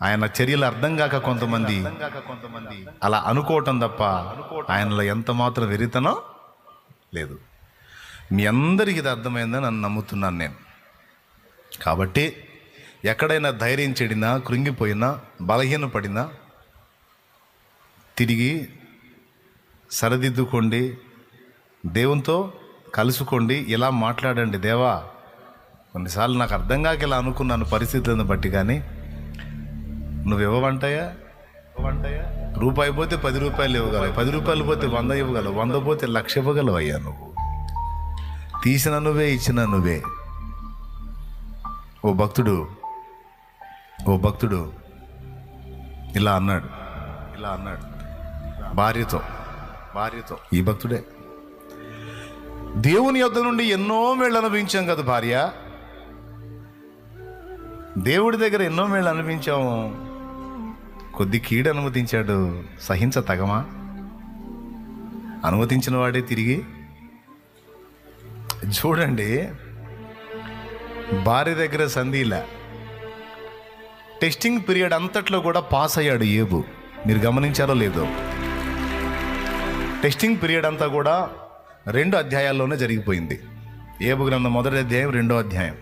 ఆయన చర్యలు అర్థం కాక కొంతమంది అలా అనుకోవటం తప్ప ఆయనలో ఎంత మాత్రం వెరితనం లేదు. మీ అందరికీ ఇది అర్థమైందని నన్ను నమ్ముతున్నాను నేను. కాబట్టి ఎక్కడైనా ధైర్యం చెడినా, కృంగిపోయినా, బలహీనపడినా తిరిగి సరిదిద్దుకోండి, దేవునితో కలుసుకోండి, ఇలా మాట్లాడండి. దేవా, కొన్నిసార్లు నాకు అర్థం కాక ఇలా అనుకున్నాను పరిస్థితులను బట్టి, కానీ నువ్వు ఇవ్వవంటాయా? రూపాయి పోతే 10 రూపాయలు ఇవ్వగలవు, 10 రూపాయలు పోతే 100 ఇవ్వగలవు, 100 పోతే 1,00,000 ఇవ్వగలవు. అయ్యా, నువ్వు తీసిన నువ్వే, ఇచ్చిన నువ్వే. ఓ భక్తుడు ఇలా అన్నాడు భార్యతో, ఈ భక్తుడే, దేవుని యొద్ద నుండి ఎన్నో మేళ్ళు అనుభవించాం కదా భార్య, దేవుడి దగ్గర ఎన్నో మేళ్ళు అనుభవించాము, కొద్ది కీడు అనుమతించాడు, సహించతగమా? అనుమతించిన వాడే తిరిగి. చూడండి, భార్య దగ్గర సంధిలా టెస్టింగ్ పీరియడ్ అంతట్లో కూడా పాస్ అయ్యాడు ఏబు. మీరు గమనించారో లేదో? టెస్టింగ్ పీరియడ్ అంతా కూడా 2 అధ్యాయాల్లోనే జరిగిపోయింది. ఏబు గ్రంథం 1వ అధ్యాయం, 2వ అధ్యాయం.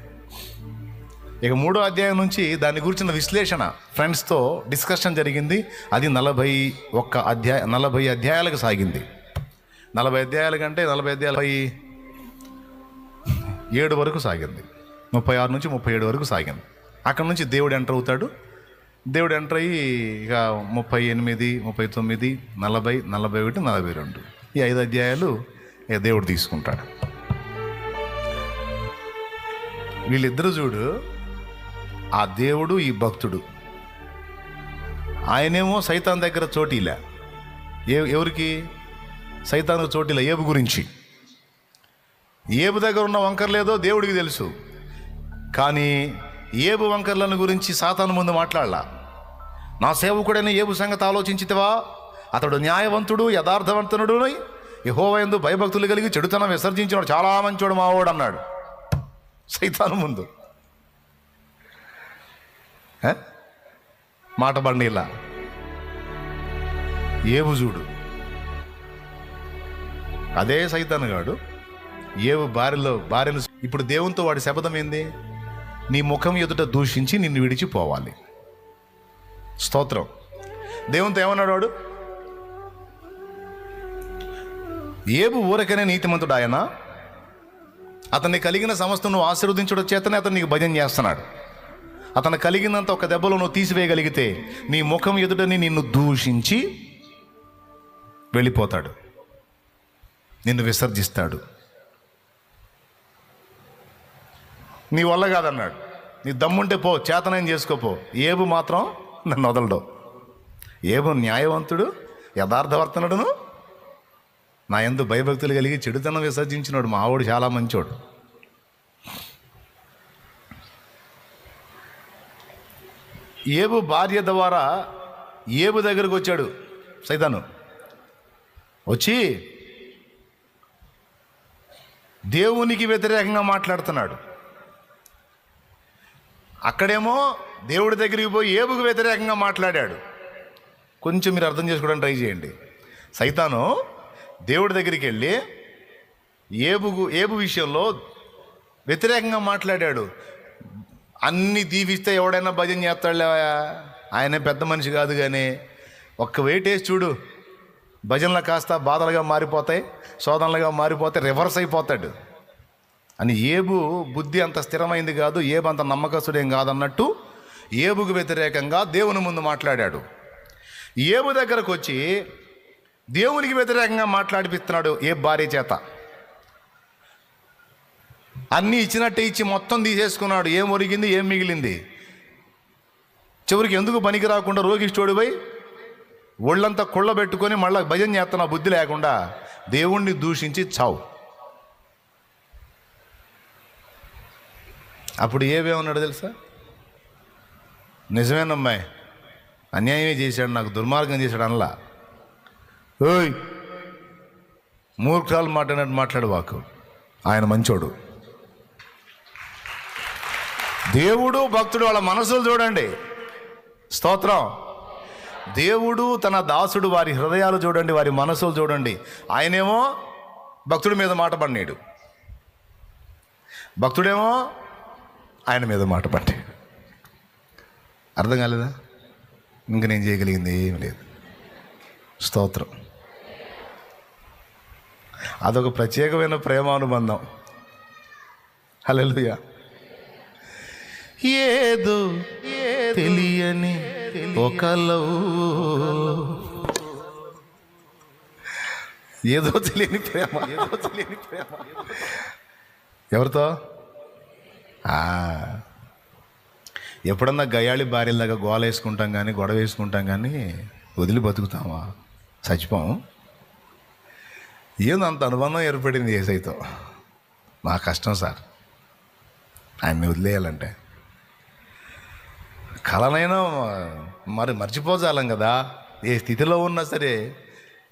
ఇక 3వ అధ్యాయం నుంచి దాని గురించిన విశ్లేషణ ఫ్రెండ్స్తో డిస్కషన్ జరిగింది. అది 40 అధ్యాయాలకు సాగింది. 40 అధ్యాయాల కంటే 47 వరకు సాగింది. 36 నుంచి 37 వరకు సాగింది. అక్కడ నుంచి దేవుడు ఎంటర్ అవుతాడు. దేవుడు ఎంటర్ అయ్యి ఇక 38, 39, 40, 41, 42 ఈ 5 అధ్యాయాలు ఇక దేవుడు తీసుకుంటాడు. వీళ్ళిద్దరు చూడు, ఆ దేవుడు, ఈ భక్తుడు. ఆయనేమో సైతాన్ దగ్గర చోటీలా. ఎవరికి? సైతాను చోటీలా ఏబు గురించి. ఏబు దగ్గర ఉన్న వంకర్లేదో దేవుడికి తెలుసు, కానీ ఏబు వంకర్లను గురించి సాతాను ముందు మాట్లాడలా. నా సేవకుడైన ఏబు సంగతి ఆలోచించితివా? అతడు న్యాయవంతుడు, యథార్థవంతుడు, యెహోవా యందు భయభక్తులు కలిగి చెడుతనం విసర్జించినాడు, చాలా మంచోడు మావోడు అన్నాడు సైతాను ముందు. మాట బండిలా ఏబు చూడు, అదే సైతాను గాడు ఏబు భార్యను ఇప్పుడు దేవునితో వాడి శపథం ఏంది? నీ ముఖం ఎదుట దూషించి నిన్ను విడిచిపోవాలి. స్తోత్రం. దేవునితో ఏమన్నాడు వాడు? ఏబు ఊరకనే నీతిమంతుడు ఆయన, అతన్ని కలిగిన సమస్తం నువ్వు ఆశీర్వదించడం చేతనే అతను నీకు భజన చేస్తున్నాడు. అతను కలిగినంత ఒక దెబ్బలో నువ్వు తీసివేయగలిగితే నీ ముఖం ఎదుటని నిన్ను దూషించి వెళ్ళిపోతాడు, నిన్ను విసర్జిస్తాడు. నీ వల్ల కాదన్నాడు. నీ దమ్ముంటే పో, చేతనైన చేసుకోపో. ఏబు మాత్రం నన్ను వదలడు. ఏబు న్యాయవంతుడు, యథార్థవర్తనుడును, నా యందు భయభక్తులు కలిగి చెడుతనం విసర్జించినాడు. మా ఆవిడ చాలా మంచోడు. ఏబు భార్య ద్వారా ఏబు దగ్గరకు వచ్చాడు సైతాను. వచ్చి దేవునికి వ్యతిరేకంగా మాట్లాడుతున్నాడు. అక్కడేమో దేవుడి దగ్గరికి పోయి ఏబుకు వ్యతిరేకంగా మాట్లాడాడు. కొంచెం మీరు అర్థం చేసుకోవడానికి ట్రై చేయండి. సైతాను దేవుడి దగ్గరికి వెళ్ళి ఏబు విషయంలో వ్యతిరేకంగా మాట్లాడాడు. అన్ని దీవిస్తే ఎవడైనా భజన చేస్తాడులేవా, ఆయనే పెద్ద మనిషి కాదు, కానీ ఒక్క వెయిట్ వేసి చూడు, భజనలు కాస్త బాధలుగా మారిపోతాయి, శోధనలుగా మారిపోతాయి, రివర్స్ అయిపోతాడు అని. ఏబు బుద్ధి అంత స్థిరమైంది కాదు, ఏబు అంత నమ్మకస్తుడేం కాదన్నట్టు ఏబుకు వ్యతిరేకంగా దేవుని ముందు మాట్లాడాడు. ఏబు దగ్గరకు వచ్చి దేవునికి వ్యతిరేకంగా మాట్లాడిపిస్తున్నాడు ఏ భార్య చేత. అన్నీ ఇచ్చినట్టే ఇచ్చి మొత్తం తీసేసుకున్నాడు. ఏం ఒరిగింది, ఏం మిగిలింది? చివరికి ఎందుకు పనికి రాకుండా రోగిష్టోడిపై ఒళ్ళంతా కుళ్ళబెట్టుకొని మళ్ళీ భజన చేస్తున్న బుద్ధి లేకుండా దేవుణ్ణి దూషించి చావు. అప్పుడు ఏమేమన్నాడు తెలుసా? నిజమేనమ్మాయి, అన్యాయమే చేశాడు, నాకు దుర్మార్గం చేశాడు అనలా. ఓయ్, మూర్ఖాలు మాట్లాడినట్టు మాట్లాడు వాకు, ఆయన మంచోడు. దేవుడు భక్తుడు వాళ్ళ మనసులు చూడండి. స్తోత్రం. దేవుడు తన దాసుడు వారి హృదయాలు చూడండి, వారి మనసులు చూడండి. ఆయనేమో భక్తుడి మీద మాట పడినాడు, భక్తుడేమో ఆయన మీద మాట పడ్డాడు. అర్థం కాలేదా? ఇంక నేను చేయగలిగింది ఏమి లేదు. స్తోత్రం. అదొక ప్రత్యేకమైన ప్రేమానుబంధం. హల్లెలూయా. ఏదో తెలియని ఒక లవ్, ఏదో తెలియని ప్రేమ, ఏదో తెలియని ప్రేమ. ఎవరితో? ఎప్పుడన్నా గయాళి భార్యలాగా గోల వేసుకుంటాం కానీ, గొడవ వేసుకుంటాం కానీ వదిలి బతుకుతామా? చచ్చిపోం. ఏందో అంత అనుబంధం ఏర్పడింది యేసయ్యతో. మా కష్టం సార్ ఆయన్ని వదిలేయాలంటే. కలనైనా మర్చిపోజాలం కదా. ఏ స్థితిలో ఉన్నా సరే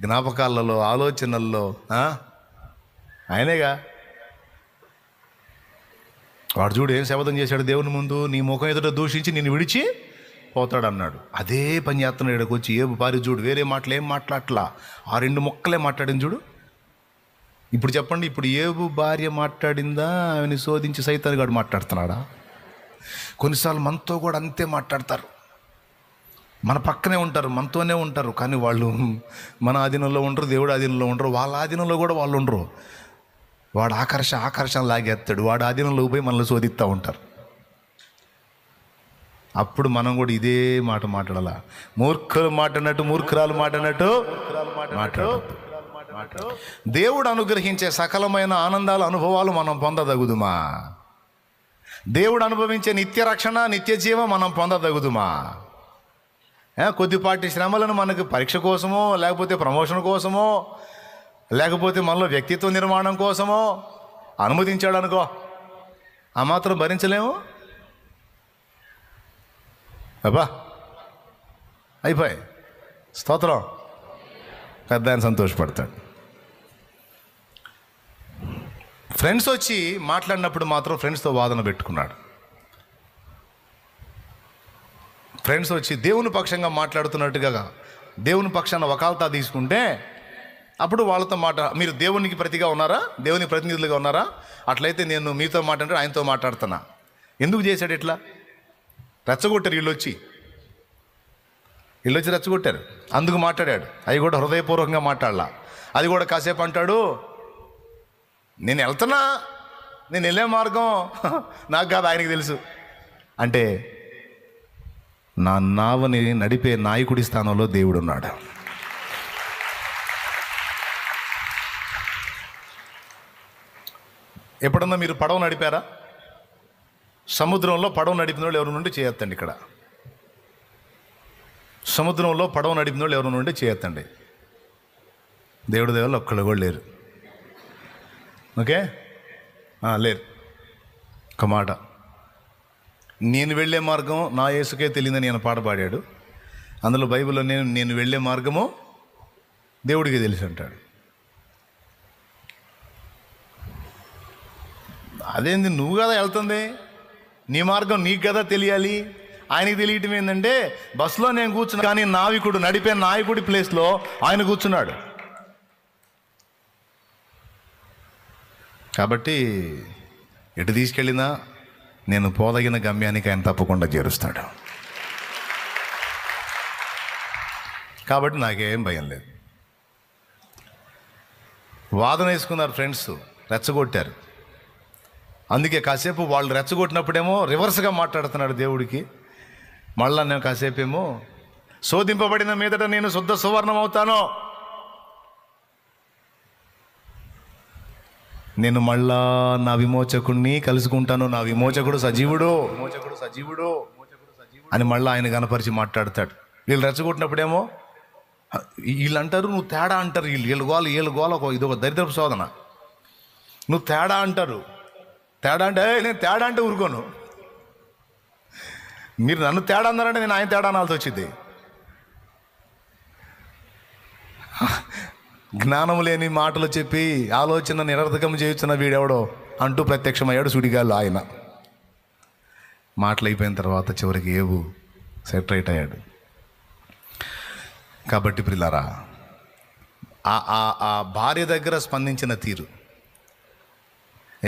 జ్ఞాపకాలలో, ఆలోచనల్లో ఆయనేగా. వాడు చూడు ఏం శపథం చేశాడు దేవుని ముందు, నీ ముఖం ఎదుట దూషించి నిన్ను విడిచి పోతాడు అన్నాడు. అదే పని చేస్తున్నాడు. ఇక్కడికి వచ్చి ఏబు పారి చూడు, వేరే మాటలు ఏం మాట్లాడలా, ఆ 2 ముక్కలే మాట్లాడింది చూడు. ఇప్పుడు చెప్పండి, ఇప్పుడు ఏబు భార్య మాట్లాడిందా, ఆమెను శోధించి సైతాను గాడు మాట్లాడుతున్నాడా? కొన్నిసార్లు మనతో కూడా అంతే మాట్లాడతారు. మన పక్కనే ఉంటారు, మనతోనే ఉంటారు, కానీ వాళ్ళు మన ఆధీనంలో ఉండరు, దేవుడు ఆధీనంలో ఉండరు, వాళ్ళ ఆధీనంలో కూడా వాళ్ళు ఉండరు. వాడు ఆకర్షణ లాగేస్తాడు, వాడు ఆధీనంలో పోయి మనల్ని శోధిస్తూ ఉంటారు. అప్పుడు మనం కూడా ఇదే మాట మాట్లాడాల. మూర్ఖులు మాట్లాడినట్టు, మూర్ఖురాలు మాట్లాడినట్టు మాట్లాడద్దు. దేవుడు అనుగ్రహించే సకలమైన ఆనందాల అనుభవాలు మనం పొందదగుదుమా? దేవుడు అనుభవించే నిత్య రక్షణ, నిత్య జీవం మనం పొందదగుదుమా? కొద్దిపాటి శ్రమలను మనకు పరీక్ష కోసమో, లేకపోతే ప్రమోషన్ కోసమో, లేకపోతే మనలో వ్యక్తిత్వ నిర్మాణం కోసమో అనుమతించాడు అనుకో, ఆ మాత్రం భరించలేము. అబ్బా అయిపోయి. స్తోత్రం. పెద్ద ఆయన సంతోషపడతాడు. ఫ్రెండ్స్ వచ్చి మాట్లాడినప్పుడు మాత్రం ఫ్రెండ్స్తో వాదన పెట్టుకున్నాడు. ఫ్రెండ్స్ వచ్చి దేవుని పక్షంగా మాట్లాడుతున్నట్టుగా దేవుని పక్షాన వకాల్తా తీసుకుంటే అప్పుడు వాళ్ళతో మీరు దేవునికి ప్రతిగా ఉన్నారా, దేవుని ప్రతినిధులుగా ఉన్నారా? అట్లయితే నేను మీతో మాట్లాడితే ఆయనతో మాట్లాడుతున్నా. ఎందుకు చేశాడు ఇట్లా? రెచ్చగొట్టారు వీళ్ళు వచ్చి రెచ్చగొట్టారు, అందుకు మాట్లాడాడు. అవి కూడా హృదయపూర్వకంగా మాట్లాడలా. అది కూడా కాసేపు అంటాడు, నేను వెళ్తున్నా, నేను వెళ్ళే మార్గం నాకు కాదు ఆయనకి తెలుసు. అంటే నా నావని నడిపే నాయకుడి స్థానంలో దేవుడు ఉన్నాడు. ఎప్పుడన్నా మీరు పడవ నడిపారా? సముద్రంలో పడవ నడిపిన వాళ్ళు ఎవరి నుండి చేయొద్దండి. ఇక్కడ సముద్రంలో పడవ నడిపిన వాళ్ళు ఎవరి నుండి చేయొద్దండి. దేవుడి దేవుళ్ళు ఒక్కళ్ళు కూడా లేరు. ఓకే, లేరు. ఒక మాట, నేను వెళ్ళే మార్గం నా యేసుకే తెలియదని ఆయన పాట పాడాడు. అందులో బైబిల్లో నేను వెళ్ళే మార్గము దేవుడికి తెలుసు అంటాడు. అదేంది, నువ్వు కదా వెళ్తుంది, నీ మార్గం నీకు కదా తెలియాలి. ఆయనకి తెలియటం ఏంటంటే బస్సులో నేను కూర్చున్నా, కానీ నావికుడు నడిపే నాయకుడి ప్లేస్లో ఆయన కూర్చున్నాడు. కాబట్టి ఎటు తీసుకెళ్ళినా నేను పోదగిన గమ్యానికి ఆయన తప్పకుండా చేరుస్తాడు. కాబట్టి నాకేం భయం లేదు. వాదన వేసుకున్నారు ఫ్రెండ్స్, రెచ్చగొట్టారు. అందుకే కాసేపు వాళ్ళు రెచ్చగొట్టినప్పుడేమో రివర్స్గా మాట్లాడుతున్నాడు దేవుడికి. మళ్ళా నేను కాసేపు ఏమో శోధింపబడిన మీదట నేను శుద్ధ సువర్ణం అవుతాను, నేను మళ్ళా నా విమోచకుడిని కలుసుకుంటాను, నా విమోచకుడు సజీవుడు అని మళ్ళీ ఆయన కనపరిచి మాట్లాడతాడు. వీళ్ళు రెచ్చగొట్టినప్పుడేమో వీళ్ళు అంటారు నువ్వు తేడా అంటారు, వీళ్ళు గోల ఇది ఒక దరిద్రపు శోధన. నువ్వు తేడా అంటారు, తేడా అంటే నేను తేడా అంటే ఊరుకోను. మీరు నన్ను తేడా అన్నారంటే నేను ఆయన తేడా అనాల్సి వచ్చింది. జ్ఞానం లేని మాటలు చెప్పి ఆలోచన నిరర్థకం చేయుచున్న వీడెవడో అంటూ ప్రత్యక్షమయ్యాడు సుడిగాళ్ళు ఆయన. మాటలు అయిపోయిన తర్వాత చివరికి ఏబు సెటరైట్ అయ్యాడు. కాబట్టి ప్రియులారా, ఆ భార్య దగ్గర స్పందించిన తీరు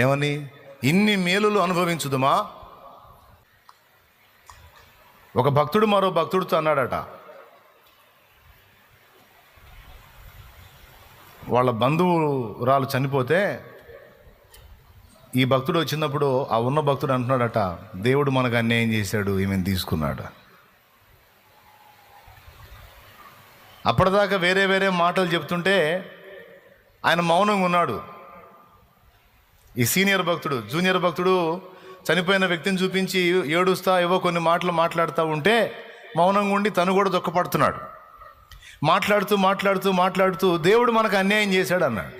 ఏమని, ఇన్ని మేలులు అనుభవించుదుమా? ఒక భక్తుడు మరో భక్తుడితో అన్నాడట, వాళ్ళ బంధువురాలు చనిపోతే ఈ భక్తుడు వచ్చినప్పుడు ఆ ఉన్న భక్తుడు అంటున్నాడట, దేవుడు మనకు అన్యాయం చేశాడు, ఈమెను తీసుకున్నాడు. అప్పటిదాకా వేరే వేరే మాటలు చెప్తుంటే ఆయన మౌనంగా ఉన్నాడు. ఈ సీనియర్ భక్తుడు జూనియర్ భక్తుడు చనిపోయిన వ్యక్తిని చూపించి ఏడుస్తా ఏవో కొన్ని మాటలు మాట్లాడుతూ ఉంటే మౌనంగా ఉండి తను కూడా దుఃఖపడుతున్నాడు. మాట్లాడుతూ మాట్లాడుతూ మాట్లాడుతూ దేవుడు మనకు అన్యాయం చేశాడు అన్నాడు.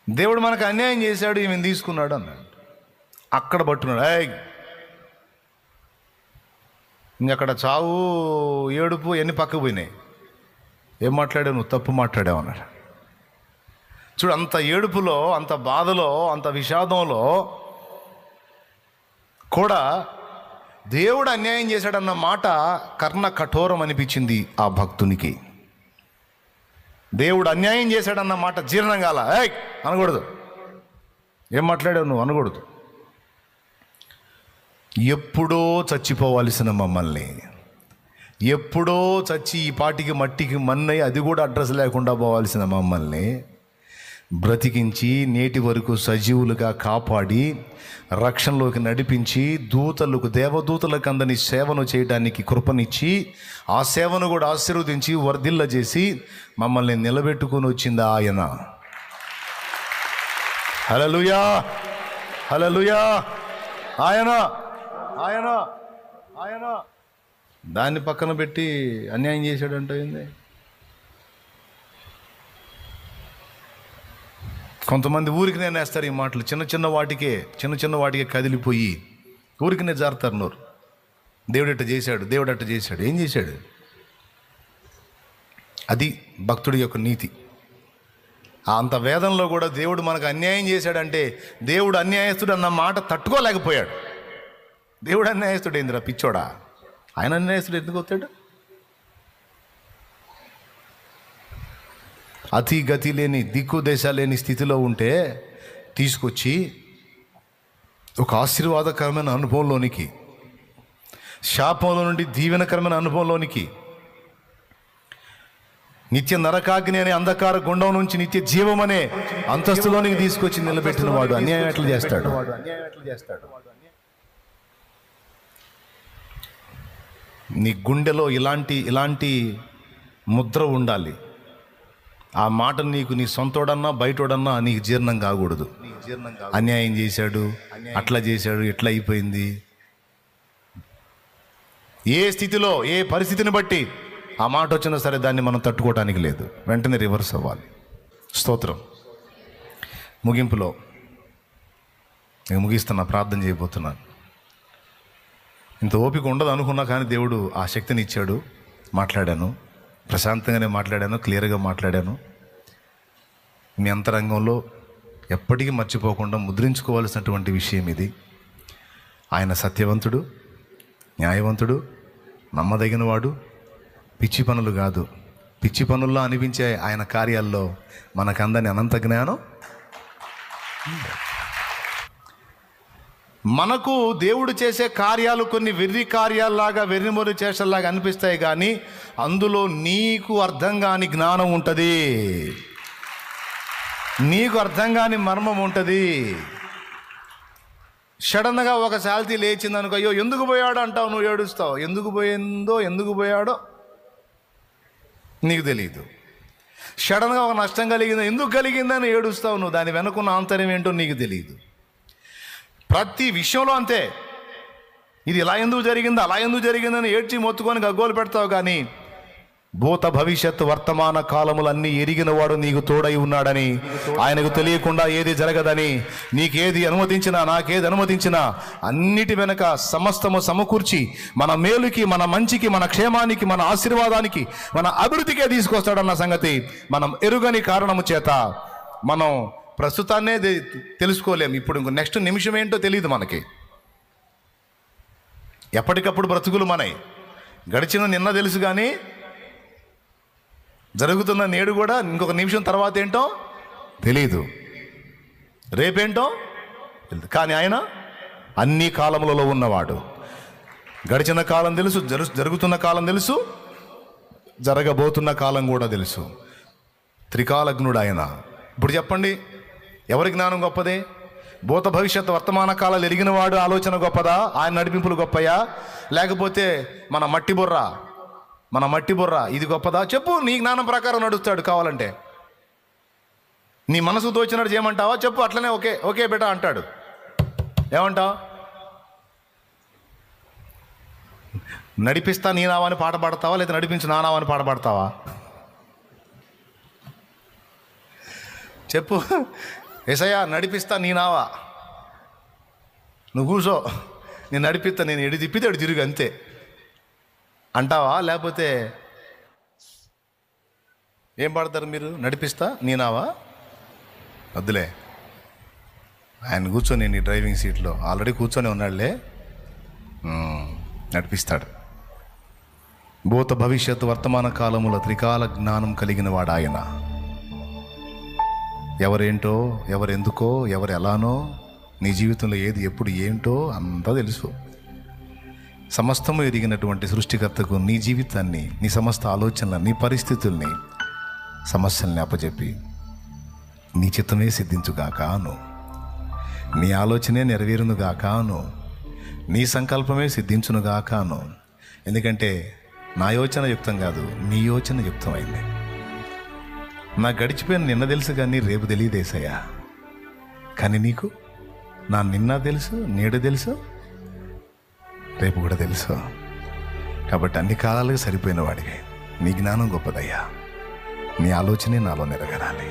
దేవుడు మనకు అన్యాయం చేశాడు, ఈమెను తీసుకున్నాడు అన్నాడు. అక్కడ పట్టున్నాడు. ఇంకక్కడ చావు ఏడుపు ఎన్ని పక్కకు పోయినాయి. ఏం మాట్లాడావు నువ్వు? తప్పు మాట్లాడావు అన్నాడు. చూడు, అంత ఏడుపులో, అంత బాధలో, అంత విషాదంలో కూడా దేవుడు అన్యాయం చేశాడన్న మాట కర్ణ కఠోరం అనిపించింది ఆ భక్తునికి. దేవుడు అన్యాయం చేశాడన్న మాట జీర్ణం కాల. అనకూడదు. ఏం మాట్లాడావు నువ్వు అనకూడదు. ఎప్పుడో చచ్చిపోవాల్సిన మమ్మల్ని, ఎప్పుడో చచ్చి ఈ పాటికి మట్టికి మన్నై అది కూడా అడ్రస్ లేకుండా పోవాల్సిన మమ్మల్ని బ్రతికించి నేటి వరకు సజీవులుగా కాపాడి రక్షణలోకి నడిపించి దూతలకు, దేవదూతలకు అందని సేవను చేయడానికి కృపనిచ్చి ఆ సేవను కూడా ఆశీర్వదించి వర్ధిల్ల చేసి మమ్మల్ని నిలబెట్టుకొని వచ్చింది ఆయన. హల్లెలూయా, హల్లెలూయా. ఆయన ఆయన ఆయన దాన్ని పక్కన పెట్టి అన్యాయం చేశాడంటే ఏంది? కొంతమంది ఊరికినే నేస్తారు ఈ మాటలు. చిన్న చిన్న వాటికే కదిలిపోయి ఊరికినే జారుతారు నోరు. దేవుడు అట్ట చేశాడు, దేవుడు అట్ట చేశాడు. ఏం చేశాడు? అది భక్తుడి యొక్క నీతి. అంత వేదంలో కూడా దేవుడు మనకు అన్యాయం చేశాడంటే దేవుడు అన్యాయస్తుడు అన్న మాట తట్టుకోలేకపోయాడు. దేవుడు అన్యాయస్తుడు ఏందిరా పిచ్చోడా? ఆయన అన్యాయస్తుడు ఎందుకు వస్తాడు? అతి గతి లేని, దిక్కు దేశ లేని స్థితిలో ఉంటే తీసుకొచ్చి ఒక ఆశీర్వాదకరమైన అనుభవంలోనికి, శాపంలో నుండి దీవెనకరమైన అనుభవంలోనికి, నిత్య నరకాగ్ని అనే అంధకార గుండం నుంచి నిత్య జీవం అనే అంతస్తులోనికి తీసుకొచ్చి నిలబెట్టిన వాడు అన్యాయం ఎట్లా చేస్తాడు? నీ గుండెలో ఇలాంటి ముద్ర ఉండాలి. ఆ మాట నీకు నీ సొంతోడన్నా బయటోడన్నా నీకు జీర్ణం కాకూడదు. అన్యాయం చేశాడు, అట్లా చేశాడు, ఎట్లా అయిపోయింది. ఏ స్థితిలో, ఏ పరిస్థితిని బట్టి ఆ మాట వచ్చినా సరే దాన్ని మనం తట్టుకోవటానికి లేదు, వెంటనే రివర్స్ అవ్వాలి. స్తోత్రం. ముగింపులో నేను ముగిస్తున్నా, ప్రార్థన చేయబోతున్నాను. ఇంత ఓపిక ఉండదు అనుకున్నా కానీ దేవుడు ఆ శక్తిని ఇచ్చాడు. మాట్లాడాను, ప్రశాంతంగానే మాట్లాడాను, క్లియర్గా మాట్లాడాను. మీ అంతరంగంలో ఎప్పటికీ మర్చిపోకుండా ముద్రించుకోవాల్సినటువంటి విషయం ఇది. ఆయన సత్యవంతుడు, న్యాయవంతుడు, నమ్మదగినవాడు. పిచ్చి పనులు కాదు, పిచ్చి పనుల్లో అనిపించే ఆయన కార్యాల్లో మనకందని అనంత జ్ఞానం. మనకు దేవుడు చేసే కార్యాలు కొన్ని వెర్రి కార్యాల్లాగా, వెర్రిమొర్రి చేష్టల్లాగా అనిపిస్తాయి, కానీ అందులో నీకు అర్థం కాని జ్ఞానం ఉంటుంది, నీకు అర్థం కాని మర్మం ఉంటుంది. సడన్గా ఒక శాల్తీ లేచిందనుకో, అయ్యో ఎందుకు పోయాడో అంటావు, నువ్వు ఏడుస్తావు. ఎందుకు పోయిందో, ఎందుకు పోయాడో నీకు తెలియదు. సడన్గా ఒక నష్టం కలిగిందో, ఎందుకు కలిగిందని ఏడుస్తావు నువ్వు. దాని వెనుకున్న ఆంతర్యం ఏంటో నీకు తెలియదు. ప్రతి విషయంలో అంతే. ఇది ఇలా ఎందుకు జరిగింది, అలా ఎందుకు జరిగిందని ఏడ్చి మొత్తుకొని గగ్గోలు పెడతావు, కానీ భూత భవిష్యత్ వర్తమాన కాలములన్నీ ఎరిగిన వాడు నీకు తోడై ఉన్నాడని, ఆయనకు తెలియకుండా ఏది జరగదని, నీకేది అనుమతించినా, నాకేది అనుమతించినా అన్నిటి వెనక సమస్తము సమకూర్చి మన మేలుకి, మన మంచికి, మన క్షేమానికి, మన ఆశీర్వాదానికి, మన అభివృద్ధికే తీసుకొస్తాడన్న సంగతి మనం ఎరుగని కారణము చేత మనం ప్రస్తుతాన్నే తెలుసుకోలేము. ఇప్పుడు ఇంకో నెక్స్ట్ నిమిషం ఏంటో తెలియదు మనకి. ఎప్పటికప్పుడు బ్రతుకులు మనయి. గడిచిన నిన్న తెలుసు కానీ జరుగుతున్న నేడు కూడా ఇంకొక నిమిషం తర్వాత ఏంటో తెలీదు, రేపేంటో తెలియదు. కానీ ఆయన అన్ని కాలములలో ఉన్నవాడు. గడిచిన కాలం తెలుసు, జరుగుతున్న కాలం తెలుసు, జరగబోతున్న కాలం కూడా తెలుసు. త్రికాలజ్ఞుడు ఆయన. ఇప్పుడు చెప్పండి, ఎవరి జ్ఞానం గొప్పదే? భూత భవిష్యత్ వర్తమాన కాలాలు ఎరిగిన వాడు ఆలోచన గొప్పదా? ఆయన నడిపింపులు గొప్పయా? లేకపోతే మన మట్టి బుర్ర ఇది గొప్పదా? చెప్పు. నీ జ్ఞానం ప్రకారం నడుస్తాడు. కావాలంటే నీ మనసు తోచినట్టు చేయమంటావా? చెప్పు. అట్లనే ఓకే ఓకే బేటా అంటాడు. ఏమంటావు? నడిపిస్తా నీ నావాని పాట పాడతావా, లేదా నడిపించు నా నావాని పాట పాడతావా? చెప్పు. యేసయ్యా నడిపిస్తా నీ నావా, నువ్వు కూర్చో, నేను నడిపిస్తా, నేను ఎడి తిప్పితే ఎడు తిరుగు అంతే అంటావా? లేకపోతే ఏం పాడతారు మీరు? నడిపిస్తా నీ నావా? వద్దులే, ఆయన కూర్చొని నేను ఈ డ్రైవింగ్ సీట్లో ఆల్రెడీ కూర్చొని ఉన్నాడులే, నడిపిస్తాడు. భూత భవిష్యత్తు వర్తమాన కాలముల త్రికాల జ్ఞానం కలిగిన వాడు ఆయన. ఎవరేంటో, ఎవరెందుకో, ఎవరు ఎలానో, నీ జీవితంలో ఏది ఎప్పుడు ఏంటో అంతా తెలుసు. సమస్తము ఎరిగినటువంటి సృష్టికర్తకు నీ జీవితాన్ని, నీ సమస్త ఆలోచనలను, నీ పరిస్థితుల్ని, సమస్యల్ని అప్పచెప్పి నీ చిత్తమే సిద్ధించుగాకాను, నీ ఆలోచనే నెరవేరునుగాకాను, నీ సంకల్పమే సిద్ధించునుగాకాను. ఎందుకంటే నా యోచన యుక్తం కాదు, నీ యోచన యుక్తమైంది. నాకు గడిచిపోయిన నిన్న తెలుసు కానీ రేపు తెలియదేసయ్యా. కానీ నీకు నా నిన్న తెలుసు, నేడు తెలుసు, రేపు కూడా తెలుసు. కాబట్టి అన్ని కాలాలకు సరిపోయిన వాడివి. నీ జ్ఞానం గొప్పదయ్యా. నీ ఆలోచనే నాలో నెరవేరాలి.